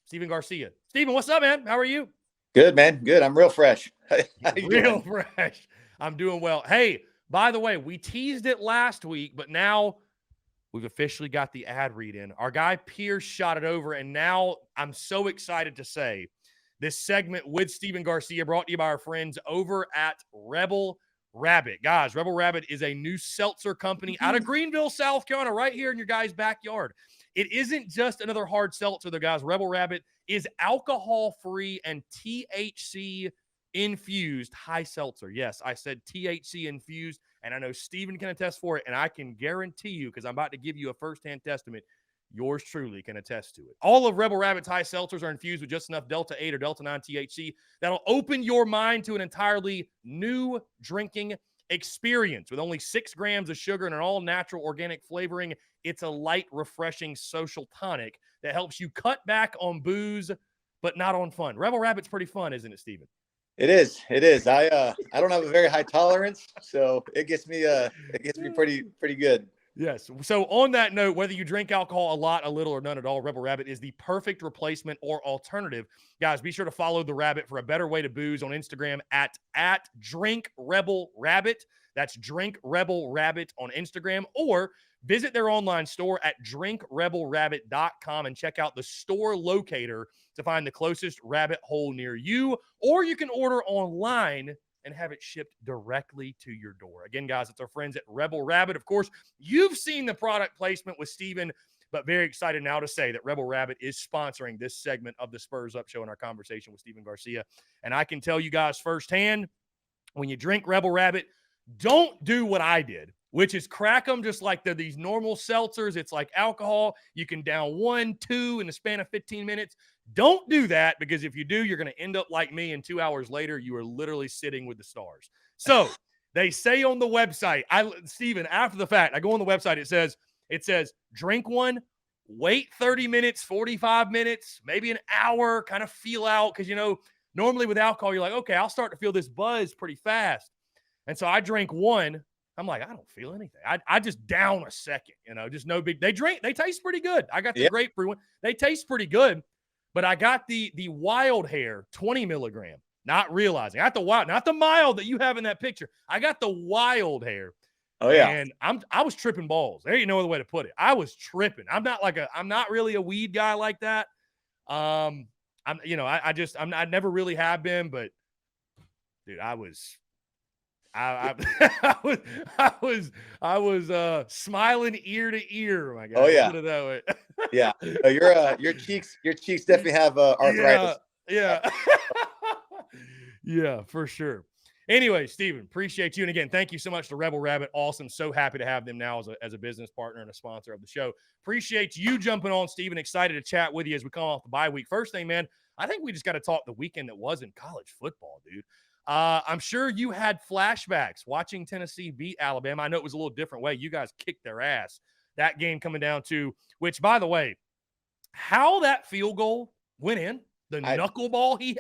Steven Garcia. Steven, what's up, man? How are you? Good, man. Good. I'm real fresh. How you Real doing? fresh. I'm doing well. Hey, by the way, we teased it last week, but now we've officially got the ad read in. Our guy Pierce shot it over, and now I'm so excited to say this segment with Steven Garcia brought to you by our friends over at Rebel Rabbit. Guys, Rebel Rabbit is a new seltzer company out of Greenville, South Carolina, right here in your guys' backyard. It isn't just another hard seltzer, though, guys. Rebel Rabbit is alcohol-free and THC infused high seltzer. Yes, I said THC infused, and I know Steven can attest for it, and I can guarantee you, because I'm about to give you a firsthand testament, yours truly can attest to it. All of Rebel Rabbit's high seltzers are infused with just enough Delta 8 or Delta 9 THC that'll open your mind to an entirely new drinking experience. With only 6 grams of sugar and an all-natural organic flavoring, it's a light, refreshing social tonic that helps you cut back on booze, but not on fun. Rebel Rabbit's pretty fun, isn't it, Steven? It is. It is. I don't have a very high tolerance, so it gets me pretty good. Yes. So on that note, whether you drink alcohol a lot, a little, or none at all, Rebel Rabbit is the perfect replacement or alternative. Guys, be sure to follow the Rabbit for a better way to booze on Instagram at Drink Rebel Rabbit. That's Drink Rebel Rabbit on Instagram, or visit their online store at drinkrebelrabbit.com and check out the store locator to find the closest rabbit hole near you, or you can order online and have it shipped directly to your door. Again, guys, it's our friends at Rebel Rabbit. Of course, you've seen the product placement with Steven, but very excited now to say that Rebel Rabbit is sponsoring this segment of the Spurs Up Show in our conversation with Steven Garcia. And I can tell you guys firsthand, when you drink Rebel Rabbit, don't do what I did, which is crack them just like they're these normal seltzers. It's like alcohol. You can down 1, 2 in the span of 15 minutes. Don't do that, because if you do, you're going to end up like me, and 2 hours later, you are literally sitting with the stars. So they say on the website, Steven, after the fact, I go on the website, it says, drink one, wait 30 minutes, 45 minutes, maybe an hour, kind of feel out. Because, normally with alcohol, you're like, okay, I'll start to feel this buzz pretty fast. And so I drank one. I'm like, I don't feel anything. I just down a second, just no big. They taste pretty good. I got the grapefruit one. They taste pretty good. But I got the wild hair 20 milligram, not realizing. I got the wild, not the mild that you have in that picture. I got the wild hair. Oh yeah. And I was tripping balls. There ain't no other way to put it. I was tripping. I'm not really a weed guy like that. I never really have been, but dude, I was smiling ear to ear, my guy. Oh yeah. Put it that way. Yeah. Your cheeks definitely have arthritis. Yeah. Yeah, for sure. Anyway, Steven, appreciate you. And again, thank you so much to Rebel Rabbit. Awesome. So happy to have them now as a business partner and a sponsor of the show. Appreciate you jumping on, Steven. Excited to chat with you as we come off the bye week. First thing, man, I think we just got to talk the weekend that was in college football, dude. I'm sure you had flashbacks watching Tennessee beat Alabama. I know it was a little different way. You guys kicked their ass. That game coming down to, which, by the way, how that field goal went in, the knuckleball,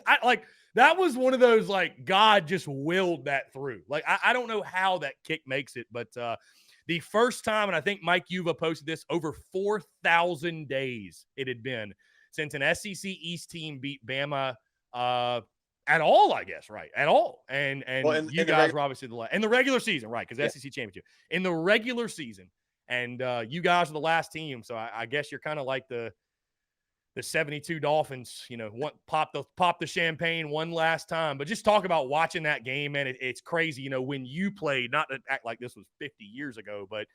that was one of those, like, God just willed that through. Like, I don't know how that kick makes it, but the first time, and I think Mike Yuva posted this, over 4,000 days it had been since an SEC East team beat Bama at all, I guess, right? At all. And you guys were obviously in the regular season, right? Because SEC championship. In the regular season, and you guys are the last team, so I guess you're kind of like the 72 Dolphins, pop the champagne one last time. But just talk about watching that game, man. It's crazy, when you played, not to act like this was 50 years ago, but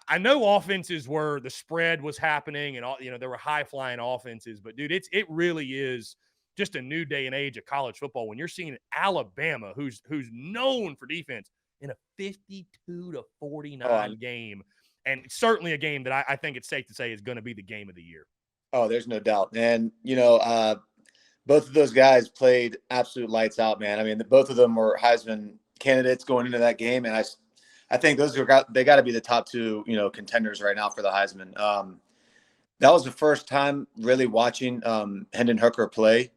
I know offenses where the spread was happening and all, there were high-flying offenses. But, dude, it really is just a new day and age of college football when you're seeing Alabama, who's known for defense, in a 52-49 game. And certainly a game that I think it's safe to say is going to be the game of the year. Oh, there's no doubt. And, both of those guys played absolute lights out, man. I mean, both of them were Heisman candidates going into that game. And I think they got to be the top two, contenders right now for the Heisman. That was the first time really watching Hendon Hooker play,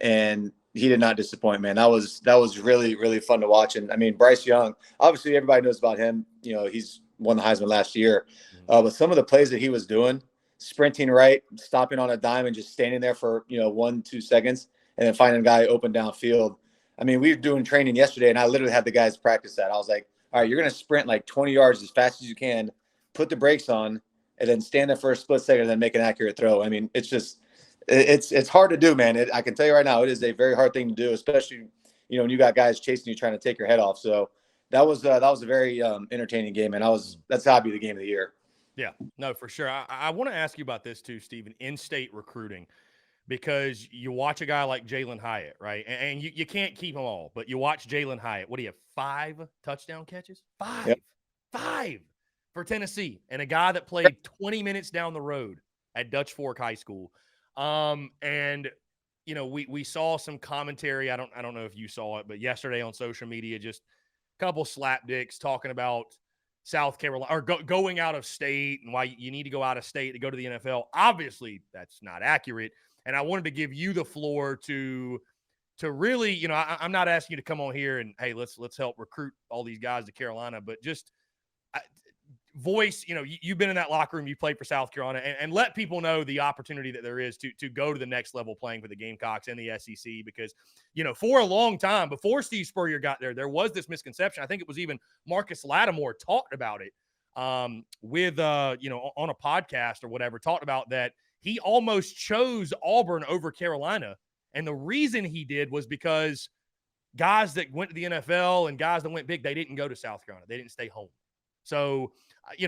and he did not disappoint, man. That was really, really fun to watch. And I mean, Bryce Young, obviously everybody knows about him. He's won the Heisman last year. But some of the plays that he was doing, sprinting right, stopping on a dime and just standing there for, 1-2 seconds and then finding a guy open downfield. I mean, we were doing training yesterday and I literally had the guys practice that. I was like, all right, you're going to sprint like 20 yards as fast as you can, put the brakes on, and then stand there for a split second and then make an accurate throw. I mean, it's hard to do, man. I can tell you right now, it is a very hard thing to do, especially, when you got guys chasing you, trying to take your head off. So that was a very entertaining game. And that's got to be the game of the year. Yeah, no, for sure. I want to ask you about this too, Stephen, in-state recruiting, because you watch a guy like Jalen Hyatt, right? And you can't keep them all, but you watch Jalen Hyatt. What do you have, 5 touchdown catches? 5. Yep. 5 for Tennessee. And a guy that played 20 minutes down the road at Dutch Fork High School. And, we saw some commentary. I don't know if you saw it, but yesterday on social media, just a couple slapdicks talking about South Carolina or going out of state and why you need to go out of state to go to the NFL. Obviously, that's not accurate. And I wanted to give you the floor to really, I'm not asking you to come on here and, hey, let's help recruit all these guys to Carolina, but just voice, you've been in that locker room, you played for South Carolina, and let people know the opportunity that there is to go to the next level playing for the Gamecocks and the SEC, because, for a long time before Steve Spurrier got there was this misconception. I think it was even Marcus Lattimore talked about it with, on a podcast or whatever, talked about that he almost chose Auburn over Carolina. And the reason he did was because guys that went to the NFL and guys that went big, they didn't go to South Carolina. They didn't stay home. So,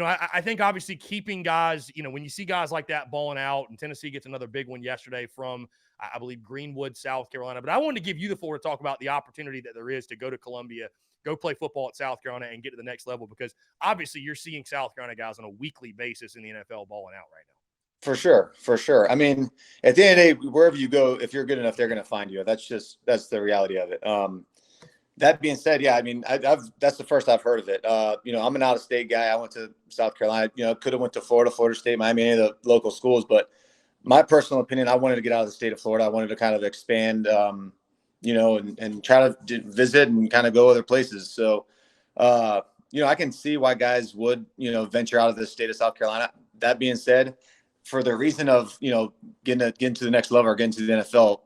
I think obviously keeping guys, when you see guys like that balling out, and Tennessee gets another big one yesterday from, I believe, Greenwood, South Carolina. But I wanted to give you the floor to talk about the opportunity that there is to go to Columbia, go play football at South Carolina, and get to the next level, because obviously you're seeing South Carolina guys on a weekly basis in the NFL balling out right now. For sure. I mean, at the end of the day, wherever you go, if you're good enough, they're going to find you. That's the reality of it. That being said, yeah, I mean, that's the first I've heard of it. I'm an out-of-state guy. I went to South Carolina. Could have went to Florida State, Miami, any of the local schools. But my personal opinion, I wanted to get out of the state of Florida. I wanted to kind of expand, and try to visit and kind of go other places. So, I can see why guys would, venture out of the state of South Carolina. That being said, for the reason of, getting to the next level or getting to the NFL,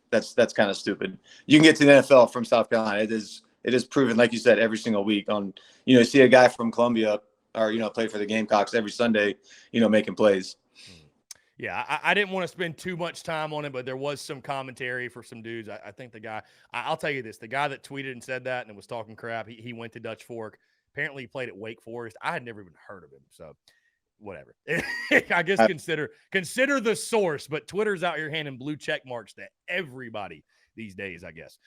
that's kind of stupid. You can get to the NFL from South Carolina. It is proven, like you said, every single week on, see a guy from Columbia or, play for the Gamecocks every Sunday, making plays. Yeah, I didn't want to spend too much time on it, but there was some commentary for some dudes. I think the guy, I'll tell you this, the guy that tweeted and said that and was talking crap, he went to Dutch Fork. Apparently he played at Wake Forest. I had never even heard of him. So whatever. I guess consider the source, but Twitter's out here handing blue check marks to everybody these days, I guess.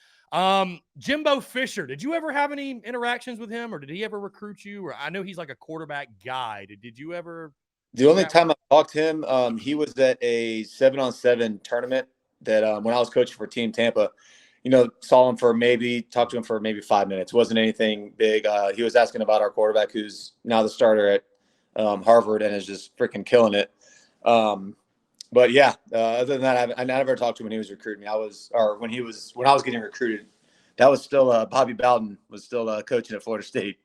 Jimbo Fisher, did you ever have any interactions with him, or did he ever recruit you? Or I know he's like a quarterback guy. Did you ever? The only time I talked to him, he was at a 7-on-7 tournament that when I was coaching for Team Tampa, saw him talked to him for maybe 5 minutes. Wasn't anything big. He was asking about our quarterback, who's now the starter at Harvard and is just freaking killing it. But yeah, other than that, I never talked to him when he was recruiting me. When I was getting recruited, that was still Bobby Bowden was still coaching at Florida State.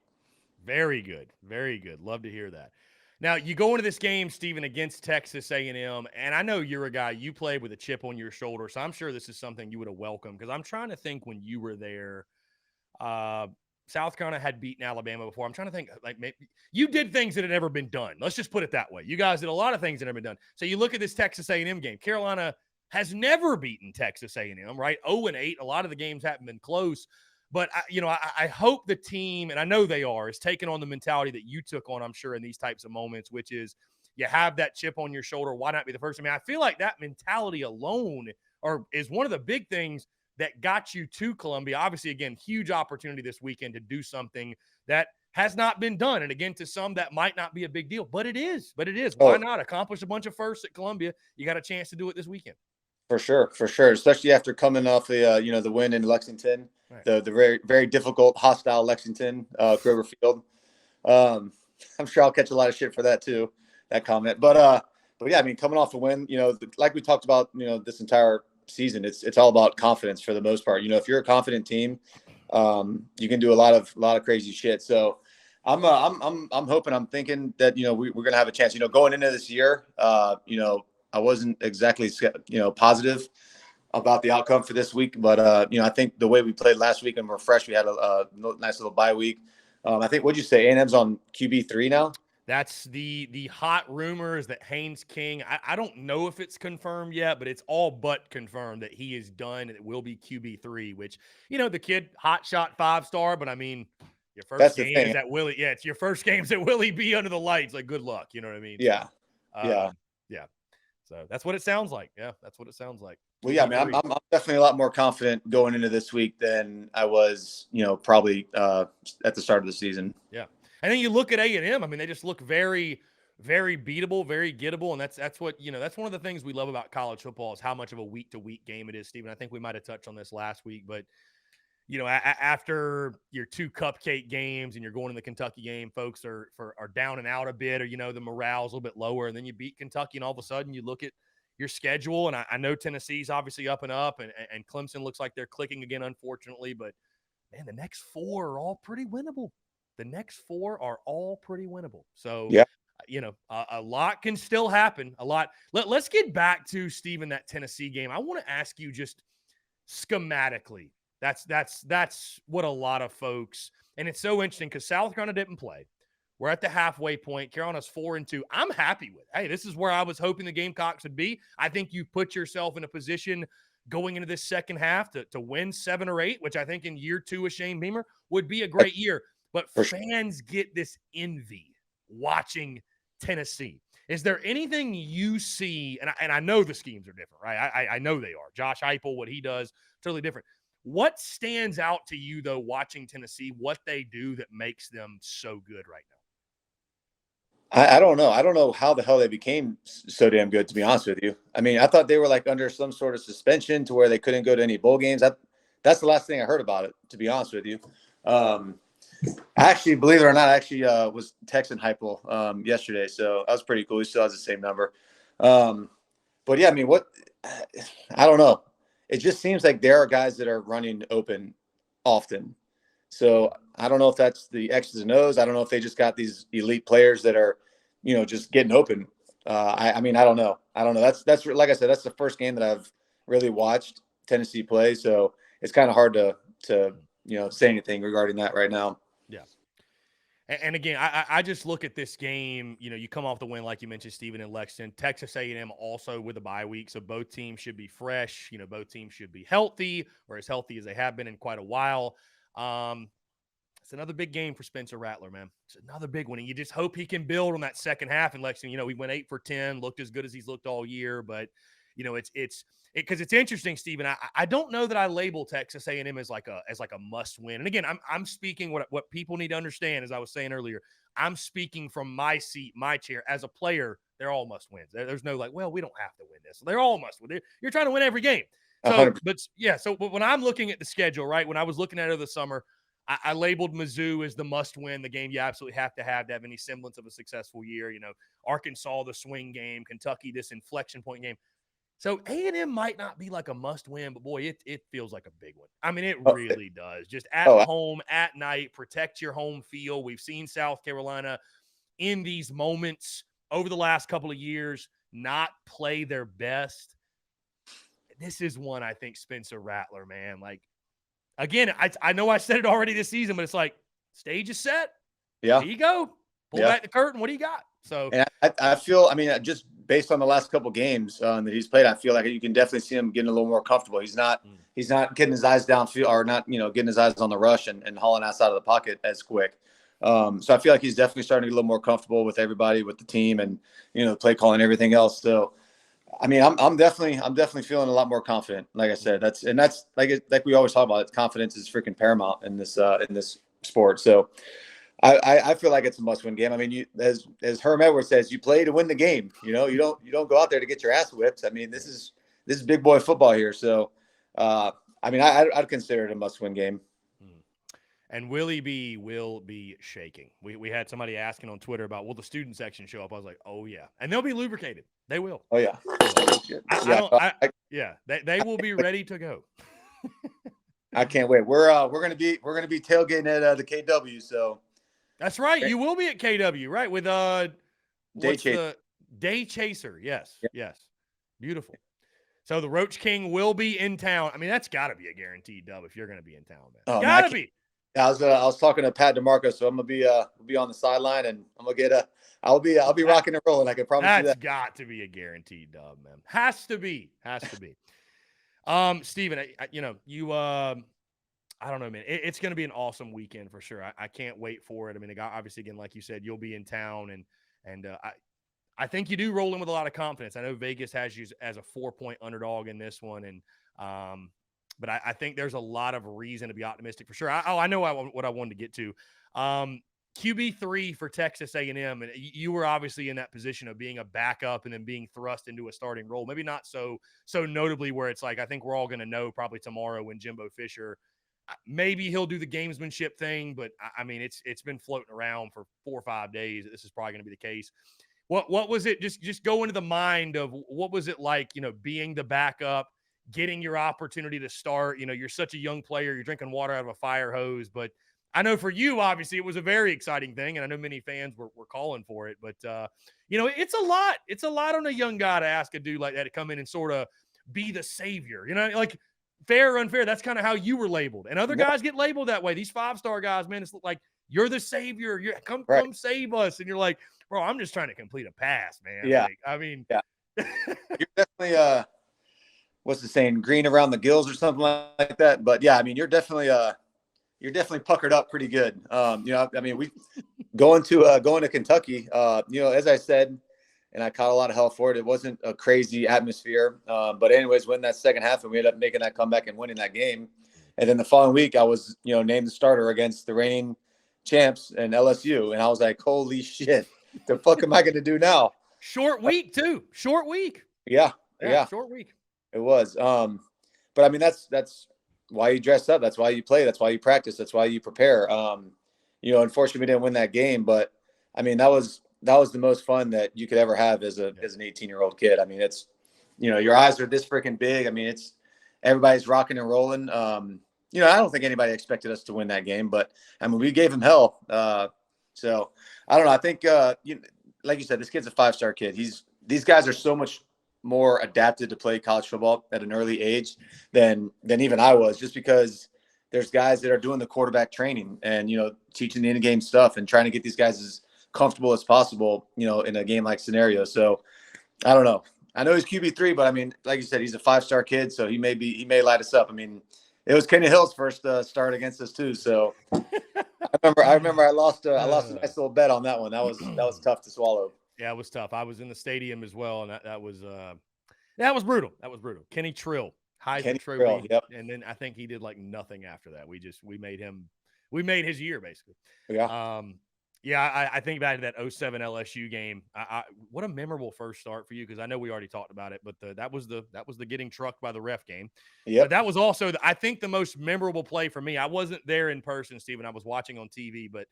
Very good. Very good. Love to hear that. Now, you go into this game, Stephen, against Texas A&M, and I know you're a guy, you played with a chip on your shoulder, so I'm sure this is something you would have welcomed, because I'm trying to think when you were there, South Carolina had beaten Alabama before. I'm trying to think, like, maybe you did things that had never been done. Let's just put it that way. You guys did a lot of things that had never been done. So you look at this Texas A&M game. Carolina has never beaten Texas A&M, right? 0-8. A lot of the games haven't been close. But, I hope the team, and I know they are, is taking on the mentality that you took on, I'm sure, in these types of moments, which is you have that chip on your shoulder. Why not be the first? I mean, I feel like that mentality alone is one of the big things that got you to Columbia. Obviously, again, huge opportunity this weekend to do something that has not been done. And again, to some, that might not be a big deal, but it is. Why not accomplish a bunch of firsts at Columbia? You got a chance to do it this weekend. For sure. Especially after coming off the win in Lexington, right. The very, very difficult, hostile Lexington, Grover Field. I'm sure I'll catch a lot of shit for that too, that comment. But yeah, I mean, coming off a win, like we talked about, this entire season, it's all about confidence for the most part. If you're a confident team, you can do a lot of crazy shit. So I'm hoping, I'm thinking that, we're going to have a chance, going into this year. I wasn't exactly, positive about the outcome for this week, but I think the way we played last week and we're fresh, we had a nice little bye week. I think, what'd you say? A&M's on QB3 now? That's the hot rumors that Haynes King, I don't know if it's confirmed yet, but it's all but confirmed that he is done and it will be QB3, which, the kid, hot shot 5-star, but I mean, your first That's the game is thing. at Willie. Yeah, it's your first game's at Willie B under the lights. Like, good luck. You know what I mean? Yeah. So, Yeah. yeah. So that's what it sounds like. Yeah, that's what it sounds like. Well, yeah, man, I'm definitely a lot more confident going into this week than I was, probably at the start of the season. Yeah. And then you look at A&M. I mean, they just look very, very beatable, very gettable, and that's what that's one of the things we love about college football is how much of a week-to-week game it is, Stephen. I think we might have touched on this last week, but after your 2 cupcake games and you're going to the Kentucky game, folks are down and out a bit, or the morale's a little bit lower, and then you beat Kentucky, and all of a sudden you look at your schedule, and I know Tennessee's obviously up and up, and Clemson looks like they're clicking again, unfortunately, but man, the next 4 are all pretty winnable. The next 4 are all pretty winnable. So, yeah, a lot can still happen. A lot. Let's get back to, Stephen, that Tennessee game. I want to ask you just schematically. That's what a lot of folks, and it's so interesting because South Carolina didn't play. We're at the halfway point. Carolina's 4-2. I'm happy with. Hey, this is where I was hoping the Gamecocks would be. I think you put yourself in a position going into this second half to win 7 or 8, which I think in year 2 of Shane Beamer would be a great year. But fans get this envy watching Tennessee. Is there anything you see, and I know the schemes are different, right? I know they are. Josh Heupel, what he does, totally different. What stands out to you, though, watching Tennessee, what they do that makes them so good right now? I don't know. I don't know how the hell they became so damn good, to be honest with you. I mean, I thought they were like under some sort of suspension to where they couldn't go to any bowl games. That's the last thing I heard about it, to be honest with you. Actually, believe it or not, I actually was texting Heupel yesterday, so that was pretty cool. He still has the same number. But yeah, I mean, I don't know. It just seems like there are guys that are running open often. So I don't know if that's the X's and O's. I don't know if they just got these elite players that are, just getting open. I mean, I don't know. That's like I said, that's the first game that I've really watched Tennessee play. So it's kind of hard to say anything regarding that right now. Yeah. And again, I just look at this game. You come off the win, like you mentioned, Stephen, in Lexington. Texas A&M also with a bye week, so both teams should be fresh. Both teams should be healthy, or as healthy as they have been in quite a while. It's another big game for Spencer Rattler, man. It's another big one, and you just hope he can build on that second half in Lexington. He went 8 for 10, looked as good as he's looked all year, but it's because it's interesting, Stephen. I don't know that I label Texas A&M as like a must win. And again, I'm speaking what people need to understand. As I was saying earlier, I'm speaking from my seat, my chair. As a player, they're all must wins. There's no like, well, we don't have to win this. They're all must win. You're trying to win every game. So, 100%. but yeah. So when I'm looking at the schedule, right, when I was looking at it over the summer, I labeled Mizzou as the must win, the game you absolutely have to have any semblance of a successful year. Arkansas, the swing game, Kentucky, this inflection point game. So A&M might not be like a must win, but boy, it feels like a big one. I mean, it really does. Just at home, at night, protect your home field. We've seen South Carolina in these moments over the last couple of years not play their best. This is one, I think, Spencer Rattler, man. Like, again, I know I said it already this season, but it's like, stage is set. Yeah. Here you go. Pull back the curtain. What do you got? So, and I feel, I mean, just based on the last couple of games that he's played, I feel like you can definitely see him getting a little more comfortable. He's not getting his eyes downfield, or not, getting his eyes on the rush and hauling ass out of the pocket as quick. So I feel like he's definitely starting to get a little more comfortable with everybody, with the team, and play calling, everything else. So, I mean, I'm definitely feeling a lot more confident. Like I said, that's like we always talk about. Confidence is freaking paramount in this sport. So I feel like it's a must-win game. I mean, as Herm Edwards says, you play to win the game. You don't go out there to get your ass whipped. I mean, this is big boy football here. So, I mean, I'd consider it a must-win game. And Willie B will be shaking. We had somebody asking on Twitter about, will the student section show up? I was like, oh yeah, and they'll be lubricated. They will. Oh yeah. They will be ready to go. I can't wait. We're gonna be tailgating at the KW. So That's right. You will be at KW, right? With Day what's Chase. the Day Chaser? Yes, Yeah. yes. Beautiful. So the Roach King will be in town. I mean, that's got to be a guaranteed dub if you're going to be in town, man. Oh man, Got to be. I was talking to Pat DeMarco, so I'm gonna be on the sideline, and I'm gonna get I'll be rocking and rolling. I can promise you That's that. got to be a guaranteed dub, man. Has to be. Has to be. Steven, I don't know, man. It's going to be an awesome weekend for sure. I can't wait for it. I mean, obviously, again, like you said, you'll be in town, and I think you do roll in with a lot of confidence. I know Vegas has you as a 4-point underdog in this one, and but I think there's a lot of reason to be optimistic for sure. I know what I wanted to get to. QB3 for Texas A&M, and you were obviously in that position of being a backup and then being thrust into a starting role. Maybe not so notably where it's like I think we're all going to know probably tomorrow when Jimbo Fisher. Maybe he'll do the gamesmanship thing, but I mean it's been floating around for 4 or 5 days. This is probably going to be the case. What was it? Just go into the mind of what was it like, being the backup, getting your opportunity to start. You're such a young player. You're drinking water out of a fire hose. But I know for you, obviously, it was a very exciting thing. And I know many fans were calling for it. But, it's a lot. It's a lot on a young guy to ask a dude like that to come in and sort of be the savior. Like fair or unfair, that's kind of how you were labeled. And other guys get labeled that way. These 5-star guys, man, it's like, you're the savior. Come save us. And you're like, bro, I'm just trying to complete a pass, man. Yeah. Like, I mean, yeah. You're definitely what's the saying, green around the gills or something like that. But yeah, I mean, you're definitely puckered up pretty good. I mean, we going to Kentucky, as I said, and I caught a lot of hell for it. It wasn't a crazy atmosphere. But anyways, when that second half and we ended up making that comeback and winning that game. And then the following week I was, named the starter against the reigning champs and LSU. And I was like, holy shit, the fuck am I going to do now? Short week too. Short week. Yeah. Short week. It was. But I mean, that's why you dress up. That's why you play. That's why you practice. That's why you prepare. Unfortunately we didn't win that game, but I mean, that was the most fun that you could ever have as an 18-year-old kid. I mean, it's, your eyes are this freaking big. I mean, it's everybody's rocking and rolling. I don't think anybody expected us to win that game, but I mean, we gave him hell. So I don't know. I think, like you said, this kid's a 5-star kid. These guys are so much more adapted to play college football at an early age than even I was, just because there's guys that are doing the quarterback training and, teaching the in-game stuff and trying to get these guys as comfortable as possible, in a game like scenario. So I don't know. I know he's QB3, but I mean, like you said, he's a 5-star kid, so he may light us up. I mean, it was Kenny Hill's first start against us too. So I remember I lost a nice little bet on that one. That was tough to swallow. Yeah, it was tough. I was in the stadium as well, and that was brutal. That was brutal. Kenny Trill, Heisman Trophy, yep. And then I think he did like nothing after that. We made his year basically. Yeah. I think back to that 07 LSU game. What a memorable first start for you, because I know we already talked about it, but that was the getting trucked by the ref game. Yeah. But that was also I think the most memorable play for me. I wasn't there in person, Steven. I was watching on TV, but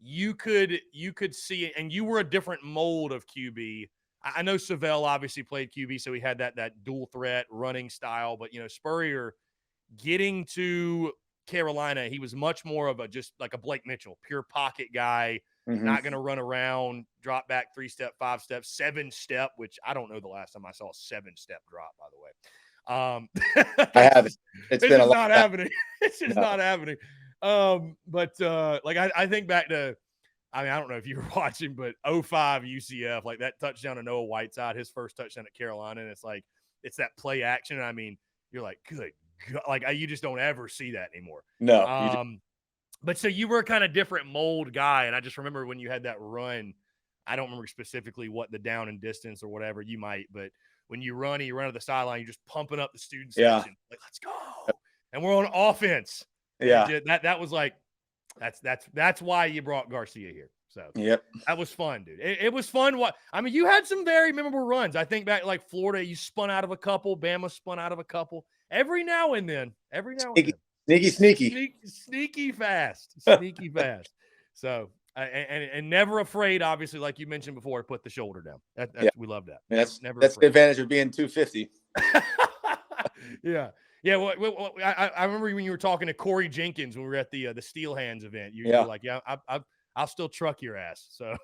you could see it, and you were a different mold of QB. I know Savell obviously played QB, so he had that dual threat running style, but Spurrier getting to Carolina, he was much more of just like a Blake Mitchell, pure pocket guy, not going to run around, drop back 3-step, 5-step, 7-step, which I don't know the last time I saw a 7-step drop, by the way. I haven't. It's been a lot. Not happening. It's just not happening. I think back to, I mean, I don't know if you were watching, but 05 UCF, like that touchdown to Noah Whiteside, his first touchdown at Carolina, and it's that play action. And I mean, you're like, good God, like you just don't ever see that anymore. No. But so you were a kind of different mold guy, and I just remember when you had that run. I don't remember specifically what the down and distance or whatever you might, but when you run to the sideline, you're just pumping up the student section, like let's go, and we're on offense. Yeah, that was like that's why you brought Garcia here. So yep, that was fun, dude. It was fun. You had some very memorable runs. I think back like Florida, you spun out of a couple. Bama spun out of a couple. Every now and then. Sneaky fast. So and never afraid, obviously, like you mentioned before, to put the shoulder down. We love that. That's the advantage of being 250. Yeah. Yeah, well, I remember when you were talking to Corey Jenkins when we were at the Steel Hands event. You Yeah. were like, "Yeah, I'll still truck your ass." So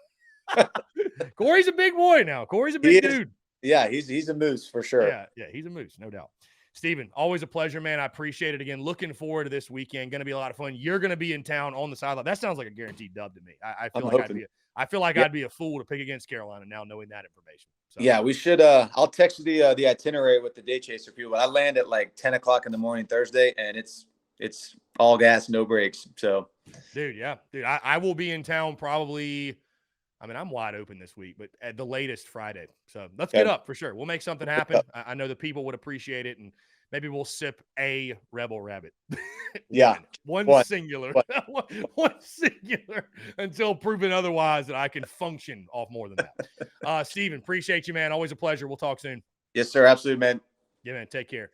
Corey's a big boy now. Corey's a He big is. dude. Yeah, he's a moose for sure. Yeah, he's a moose, no doubt. Steven, always a pleasure, man. I appreciate it again. Looking forward to this weekend. Going to be a lot of fun. You're going to be in town on the sideline. That sounds like a guaranteed dub to me. I I'm feel like hoping. I feel like Yeah. I'd be a fool to pick against Carolina now, knowing that information. So Yeah, we should. I'll text you the itinerary with the day chaser people. I land at like 10 o'clock in the morning Thursday, and it's all gas, no brakes. So, dude, I will be in town probably. I mean, I'm wide open this week, but at the latest Friday. So let's get okay. up for sure. We'll make something happen. I know the people would appreciate it, and maybe we'll sip a Rebel Rabbit. Yeah, one One. singular, one singular, until proven otherwise that I can function off more than that. Steven, appreciate you, man. Always a pleasure. We'll talk soon. Yes, sir. Absolutely, man. Yeah, man. Take care.